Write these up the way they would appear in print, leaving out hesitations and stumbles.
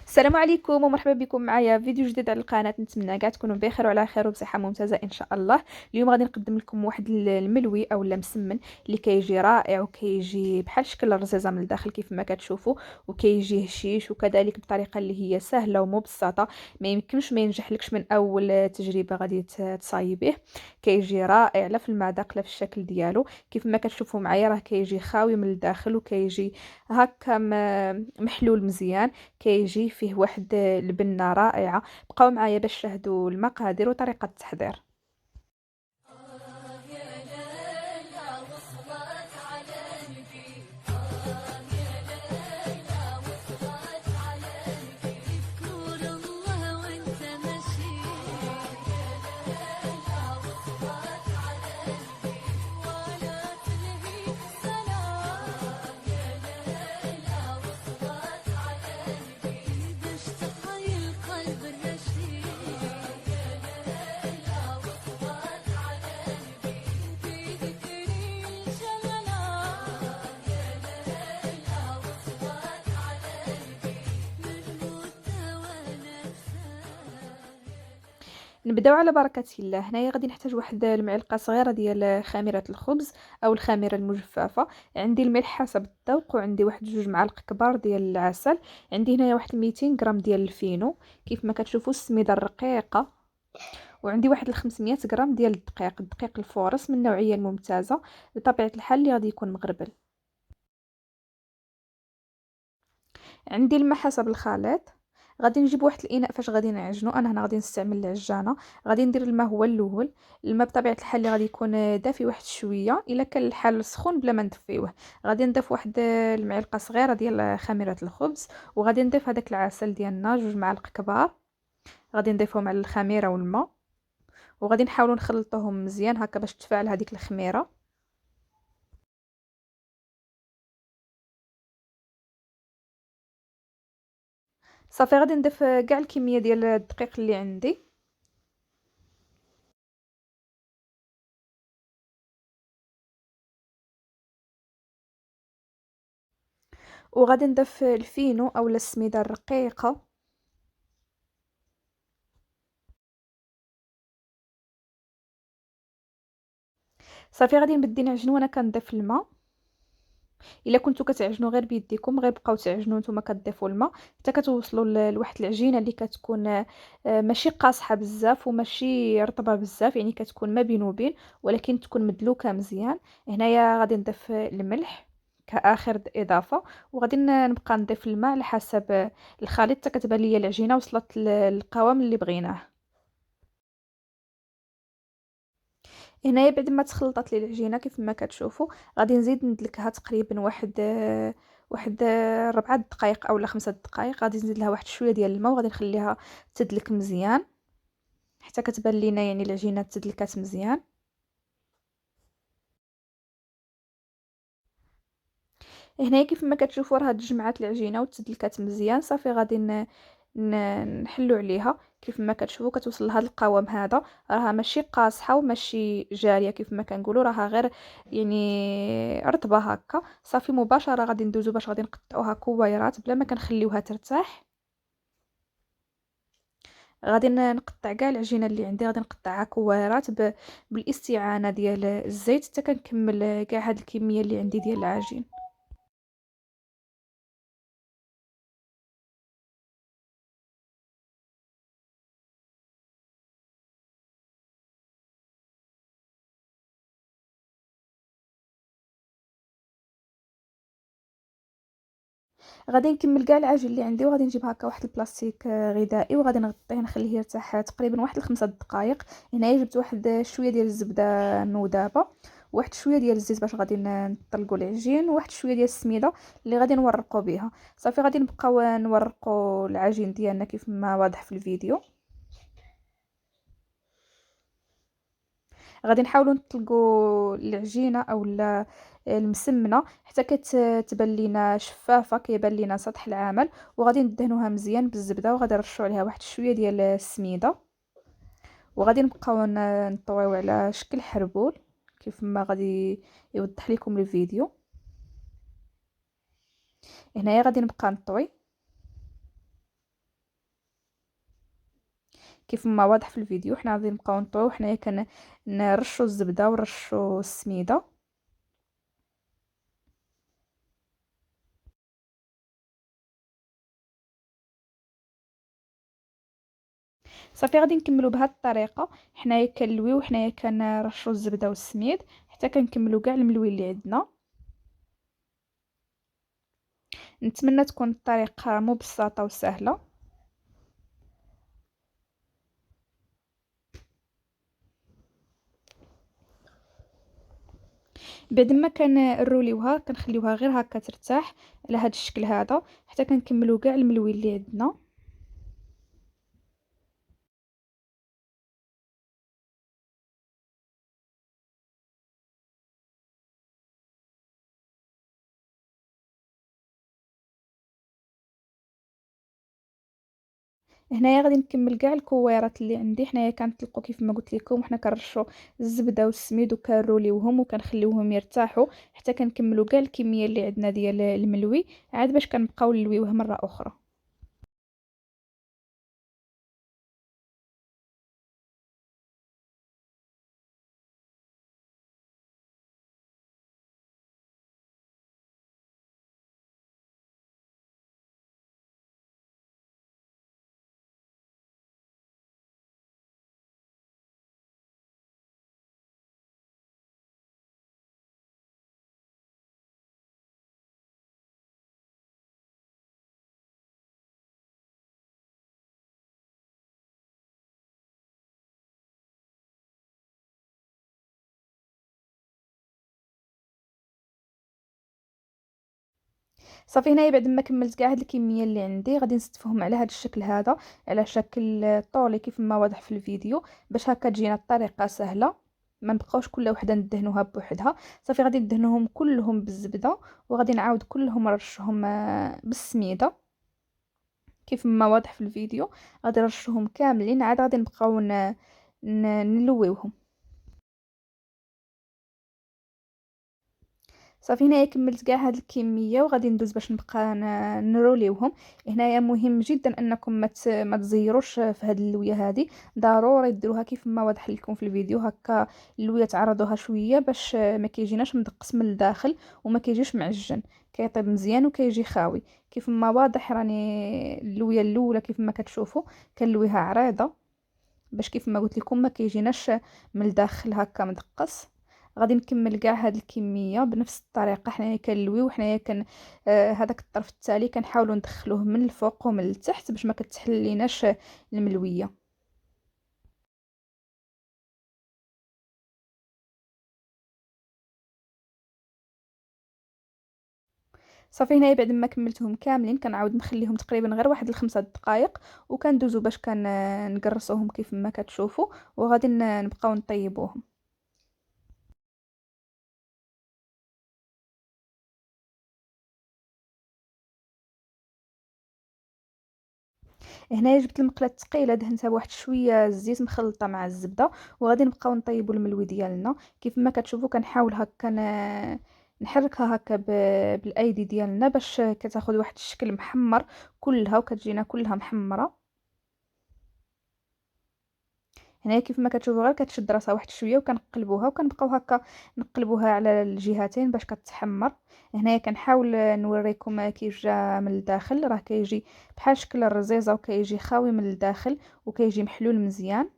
السلام عليكم ومرحبا بكم معايا فيديو جديد على القناه. نتمنى كاع تكونوا بخير وعلى خير وبصحه ممتازه ان شاء الله. اليوم غادي نقدم لكم واحد الملوي او مسمن اللي كيجي رائع وكيجي بحال شكل الرزيزه من الداخل كيف ما كتشوفوا، وكيجي هشيش وكذلك بطريقه اللي هي سهله ومبسطه. ما يمكنش ما ينجحلكش من اول تجربه غادي تصايبيه. كيجي رائع لا في المذاق لا في الشكل ديالو. كيف ما كتشوفوا معايا راه كيجي خاوي من الداخل وكيجي هكا محلول مزيان. كيجي فيه واحد البنة رائعة. بقاو معايا باش تشاهدوا المقادير وطريقة التحضير. نبداو على بركة الله. هنايا غادي نحتاج واحد المعلقة صغيرة ديال خميرة الخبز او الخميرة المجففة. عندي الملح حسب الذوق، وعندي واحد 2 معالق كبار ديال العسل. عندي هنايا واحد 200 غرام ديال الفينو كيف ما كتشوفوا السميده الرقيقة. وعندي واحد 500 غرام ديال الدقيق الفورس من النوعية الممتازة بطبيعة الحال اللي غادي يكون مغربل. عندي الماء حسب الخليط. غادي نجيب واحد الاناء فاش غادي نعجنو. انا هنا غادي نستعمل العجانه. غادي ندير الماء هو الاول. الماء بطبيعه الحال اللي غادي يكون دافي واحد شويه، الا كان الحال سخون بلا ما ندفيوه. غادي نضيف واحد المعلقه صغيره ديال خميره الخبز، وغادي نضيف هذاك العسل ديالنا 2 معالق كبار. غادي نضيفهم على الخميره والماء، وغادي نحاولوا نخلطوهم مزيان هكا باش تفاعل هذيك الخميره. صافي غادي نضيف كاع الكميه ديال الدقيق اللي عندي. وغادي نضيف الفينو او السميده الرقيقه. صافي غادي نبدي نعجنو وانا كنضيف الماء. الا كنتو كتعجنوا غير بيديكم غير بقاو تعجنوا نتوما كتضيفوا الماء حتى كتوصلوا لواحد العجينه اللي كتكون ماشي قاصحه بزاف وماشي رطبه بزاف، يعني كتكون ما بين وبين، ولكن تكون مدلوكه مزيان. هنايا غادي نضيف الملح كاخر اضافه، وغادي نبقى نضيف الماء على حسب الخليط حتى كتبان ليا العجينه وصلت للقوام اللي بغيناه. هنايا بعد ما تخلطت لي العجينه كيف ما كتشوفوا غادي نزيد ندلكها تقريبا واحد 4 دقائق او 5 دقائق. غادي نزيد لها واحد شويه ديال الماء وغادي نخليها تدلك مزيان حتى كتبان لينا يعني العجينه تدلكات مزيان. هنايا كيف ما كتشوفوا راه تجمعات العجينه وتدلكات مزيان. صافي غادي نحلو عليها. كيف ما كتشوفوا كتوصل لهذا القوام هذا، راها ماشي قاصحه وماشي جاريه كيف ما كنقولوا، راها غير يعني رطبه هكا. صافي مباشره غادي ندوزو باش غادي نقطعوها كويرات بلا ما كنخليوها ترتاح. غادي نقطع كاع العجينه اللي عندي، غادي نقطعها كويرات بالاستعانه ديال الزيت حتى كنكمل كاع هاد الكميه اللي عندي ديال العجين. غادي نكمل كاع العجين اللي عندي وغادي نجيب هكا واحد البلاستيك غذائي وغادي نغطيه نخليه يرتاح تقريبا واحد 5 دقائق. هنايا جبت واحد شويه ديال الزبده مذابه، واحد شويه ديال الزيت باش غادي نطلقوا العجين، وواحد شويه ديال السميده اللي غادي نورقوا بها. صافي غادي نبقاو نورقوا العجين ديالنا كيف ما واضح في الفيديو. غادي نحاولوا نطلقوا العجينه او المسمنه حتى كتبان لينا شفافه، كيبان لينا سطح العمل. وغادي ندهنوها مزيان بالزبده وغادي نرشوا عليها واحد شويه ديال السميده، وغادي نبقاو نطويو على شكل حربول كيف ما غادي يوضح لكم الفيديو. هنايا غادي نبقى نطوي. كيف ما واضح في الفيديو حنا غادي نبقاو نطويو، حنايا كنرشوا الزبده ونرشوا السميده. صافي غادي نكملوا بهذه الطريقه، حنايا كنلويو وحنايا كنرشوا الزبده والسميد حتى كنكملوا كاع الملوي اللي عندنا. نتمنى تكون الطريقه مبسطه وسهله. بعد ما كنروليوها كنخليوها غير هكا ترتاح على هذا الشكل هذا حتى كنكملوا كاع الملوي اللي عندنا. هنايا غادي نكمل كاع الكويرات اللي عندي. حنايا كنطلقوا كيف ما قلت لكم، وحنا كنرشوا الزبده والسميد وكنروليوهم وكنخليوهم يرتاحوا حتى كنكملوا كاع الكميه اللي عندنا ديال الملوي، عاد باش كنبقاو نلويوه مره اخرى. صافي هنايا بعد ما كملت كاع هاد الكميه اللي عندي غادي نستفهم على هاد الشكل هذا، على شكل طولي كيف ما واضح في الفيديو، باش هكا تجينا الطريقه سهله، ما نبقاوش كل وحده ندهنوها بوحدها. صافي غادي ندهنوهم كلهم بالزبده وغادي نعاود كلهم نرشهم بالسميده كيف ما واضح في الفيديو. غادي نرشهم كاملين، عاد غادي نبقاو نلويوهم. صافي هنايا كملت كاع هاد الكميه وغادي ندوز باش نبقى نروليوهم. هنايا مهم جدا انكم ما تزيروش في هاد اللويه هادي، ضروري ديروها كيف ما واضح لكم في الفيديو هكا. اللويه تعرضوها شويه باش ما كيجيناش مدقس من الداخل وما كيجيش معجن، كيطيب مزيان وكيجي خاوي. كيف ما واضح راني اللويه الاولى كيف ما كتشوفوا كنلويها عريضه باش كيف ما قلت لكم ما كيجيناش من الداخل هكا مدقس. غادي نكمل كاع هاد الكميه بنفس الطريقه. حنايا كنلويو وحنايا هذاك الطرف التالي كنحاولوا ندخلوه من الفوق ومن التحت باش ما كتحليناش الملويه. صافي هنايا بعد ما كملتهم كاملين كنعاود نخليهم تقريبا غير واحد الخمسة دقائق وكندوزو باش نقرصوهم كيف ما كتشوفوا، وغادي نبقاو نطيبوهم. هنايا جبت المقله الثقيله دهنتها بواحد شويه الزيت مخلطه مع الزبده، وغادي نبقاو نطيبوا الملوي ديالنا. كيف ما كتشوفوا كنحاول هكا نحركها هكا بالايدي ديالنا باش كتاخذ واحد الشكل محمر كلها وكتجينا كلها محمره. هنايا كيف ما كتشوفوا غير كتشد راسها واحد شويه وكنقلبوها وكنبقاو هكا نقلبوها على الجهتين باش كتحمر. هنايا كنحاول نوريكم كيف جا من الداخل، راه كيجي بحال شكل الرزيزه وكيجي خاوي من الداخل وكيجي محلول مزيان.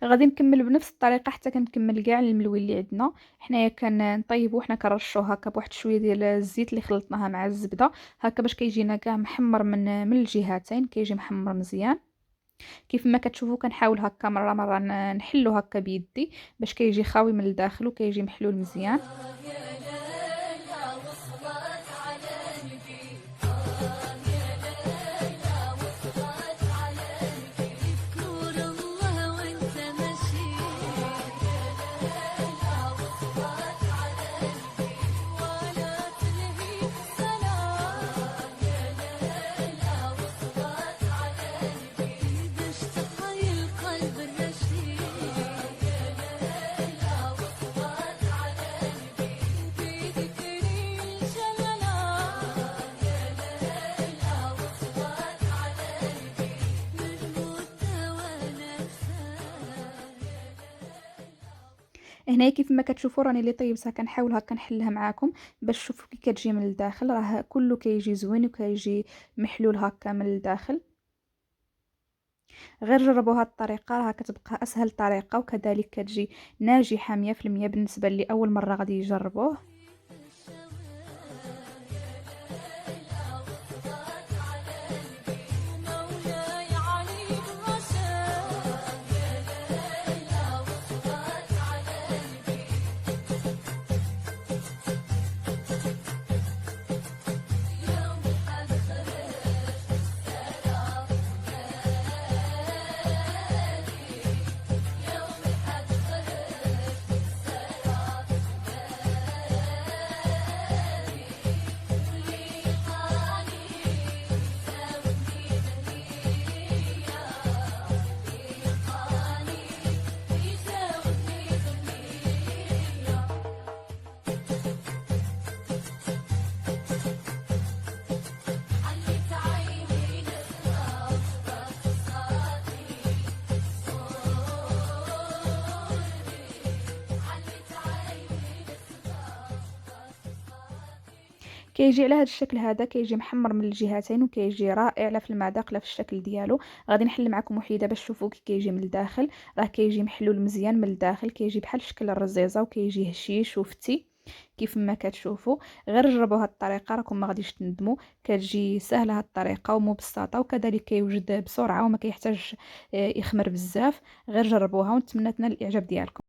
غادي نكمل بنفس الطريقه حتى كنكمل كاع الملوي اللي عندنا. حنايا كنطيبو حنا كنرشو هكا بواحد شويه ديال الزيت اللي خلطناها مع الزبده هكا باش كيجينا كاع محمر من الجهتين، كيجي محمر مزيان. كيف ما كتشوفوا كنحاول هكا مره مره نحلو هكا بيدي باش كيجي خاوي من الداخل وكيجي محلول مزيان. هنايا كيف ما كتشوفوا راني اللي طيبتها كنحاول هكا نحلها معاكم باش تشوفوا كي كتجي من الداخل، راه كله كيجي زوين وكيجي محلول هكا من الداخل. غير جربوا هاد الطريقه، راها كتبقى اسهل طريقه وكذلك كتجي ناجحه 100% بالنسبه اللي اول مره غادي يجربوه. كيجي على هذا الشكل هذا، كيجي محمر من الجهتين وكيجي رائع لا في المذاق لا في الشكل ديالو. غادي نحل معكم وحيده باش تشوفوا كي كيجي من الداخل. راه كيجي محلول مزيان من الداخل، كيجي بحال شكل الرزيزه وكيجي هشيش وفتي كيف ما كتشوفوا. غير جربوا هذه الطريقه راكم ما غاديش تندموا. كتجي سهله هذه الطريقه ومبسطه وكذلك كيوجد بسرعه وما كيحتاجش يخمر بزاف. غير جربوها ونتمنى تنال الاعجاب ديالكم.